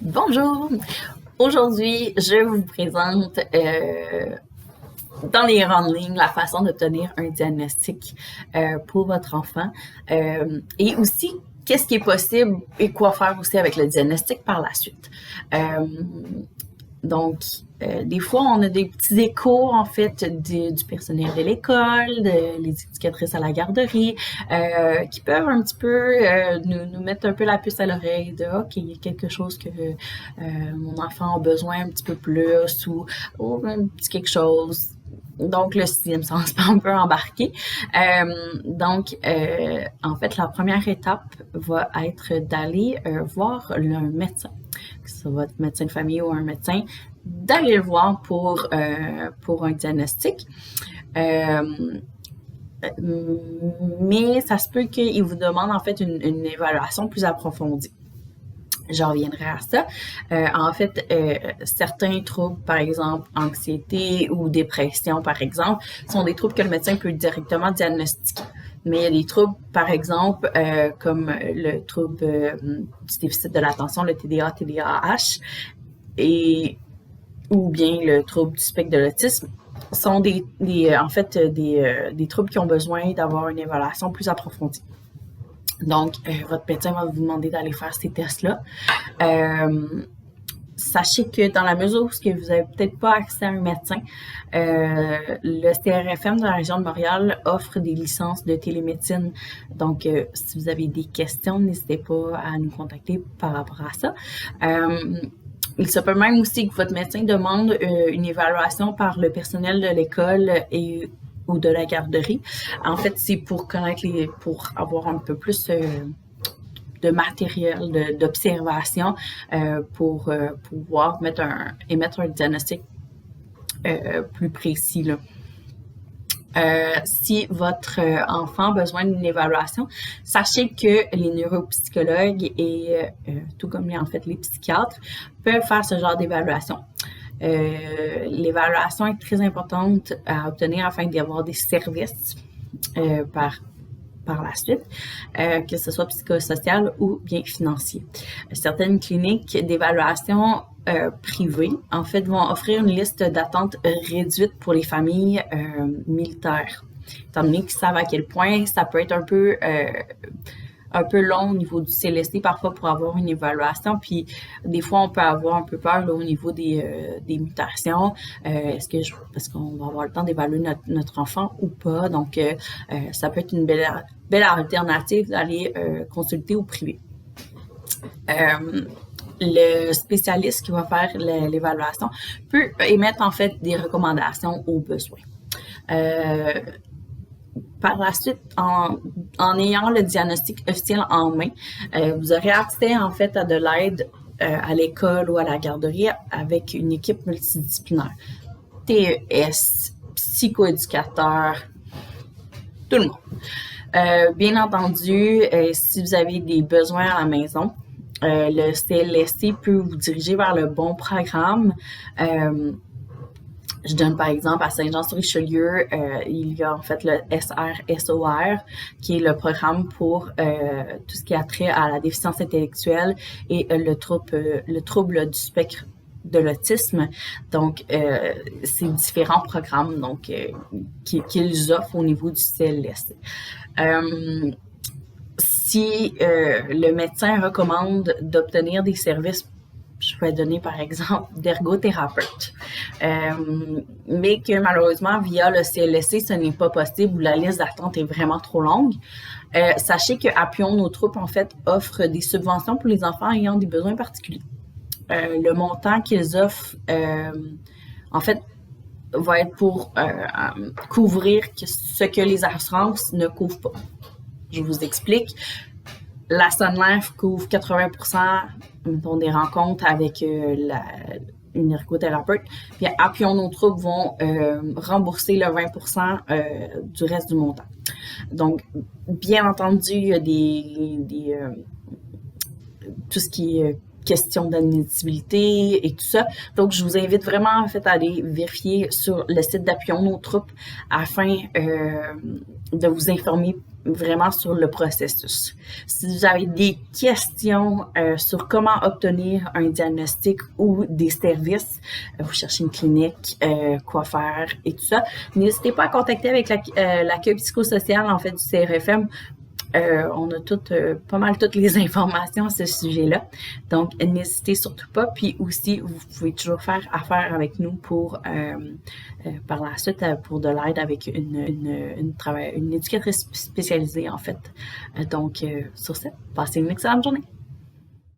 Bonjour! Aujourd'hui, je vous présente dans les grandes lignes la façon d'obtenir un diagnostic pour votre enfant et aussi qu'est-ce qui est possible et quoi faire aussi avec le diagnostic par la suite. Donc, des fois, on a des petits échos, en fait, du personnel de l'école, les éducatrices à la garderie, qui peuvent un petit peu nous mettre un peu la puce à l'oreille de « OK, il y a quelque chose que mon enfant a besoin un petit peu plus » ou « Oh, un petit quelque chose ». Donc, le sixième sens peut embarquer. En fait, la première étape va être d'aller voir un médecin, que ce soit votre médecin de famille ou un médecin, d'aller le voir pour un diagnostic. Mais ça se peut qu'il vous demande en fait une évaluation plus approfondie. J'en reviendrai à ça. Certains troubles, par exemple, anxiété ou dépression, par exemple, sont des troubles que le médecin peut directement diagnostiquer. Mais il y a des troubles, par exemple, comme le trouble du déficit de l'attention, le TDA, TDAH, ou bien le trouble du spectre de l'autisme, sont des troubles qui ont besoin d'avoir une évaluation plus approfondie. Donc, votre médecin va vous demander d'aller faire ces tests-là. Sachez que dans la mesure où vous n'avez peut-être pas accès à un médecin, le CRFM de la région de Montréal offre des licences de télémédecine. Donc, si vous avez des questions, n'hésitez pas à nous contacter par rapport à ça. Il se peut même aussi que votre médecin demande une évaluation par le personnel de l'école ou de la garderie. En fait, c'est pour connaître pour avoir un peu plus de matériel d'observation pour pouvoir émettre un diagnostic plus précis, là. Si votre enfant a besoin d'une évaluation, sachez que les neuropsychologues et tout comme les psychiatres peuvent faire ce genre d'évaluation. L'évaluation est très importante à obtenir afin d'avoir des services par la suite, que ce soit psychosocial ou bien financier. Certaines cliniques d'évaluation privées, en fait, vont offrir une liste d'attente réduite pour les familles militaires, étant donné qu'ils savent à quel point ça peut être un peu long au niveau du CLSC parfois pour avoir une évaluation, puis des fois on peut avoir un peu peur là, au niveau des mutations. Est-ce qu'on va avoir le temps d'évaluer notre enfant ou pas? Donc ça peut être une belle alternative d'aller consulter au privé. Le spécialiste qui va faire l'évaluation peut émettre en fait des recommandations au besoin. Par la suite, en ayant le diagnostic officiel en main, vous aurez accès en fait à de l'aide à l'école ou à la garderie avec une équipe multidisciplinaire. TES, psychoéducateur, tout le monde. Bien entendu, si vous avez des besoins à la maison, le CLSC peut vous diriger vers le bon programme. Je donne par exemple à Saint-Jean-sur-Richelieu, il y a en fait le SR-SOR, qui est le programme pour tout ce qui a trait à la déficience intellectuelle et le trouble du spectre de l'autisme. Donc, c'est différents programmes qu'ils offrent au niveau du CLSC. Si le médecin recommande d'obtenir des services, je peux donner par exemple d'ergothérapeute, mais que malheureusement via le CLSC ce n'est pas possible ou la liste d'attente est vraiment trop longue. Sachez que Appuyons nos troupes en fait offre des subventions pour les enfants ayant des besoins particuliers. Le montant qu'ils offrent en fait va être pour couvrir ce que les assurances ne couvrent pas. Je vous explique. La Sun Life couvre 80% des rencontres avec une ergothérapeute. Puis Appuyons nos troupes vont rembourser le 20% du reste du montant. Donc, bien entendu, il y a tout ce qui est questions d'admissibilité et tout ça. Donc, je vous invite vraiment en fait à aller vérifier sur le site d'Appuyons nos troupes afin de vous informer vraiment sur le processus. Si vous avez des questions sur comment obtenir un diagnostic ou des services, vous cherchez une clinique, quoi faire et tout ça, n'hésitez pas à contacter avec l'accueil psychosocial en fait du CRFM. On a pas mal toutes les informations à ce sujet-là. Donc, n'hésitez surtout pas. Puis aussi, vous pouvez toujours faire affaire avec nous pour, par la suite, pour de l'aide avec une éducatrice spécialisée, en fait. Donc, sur ce, passez une excellente journée.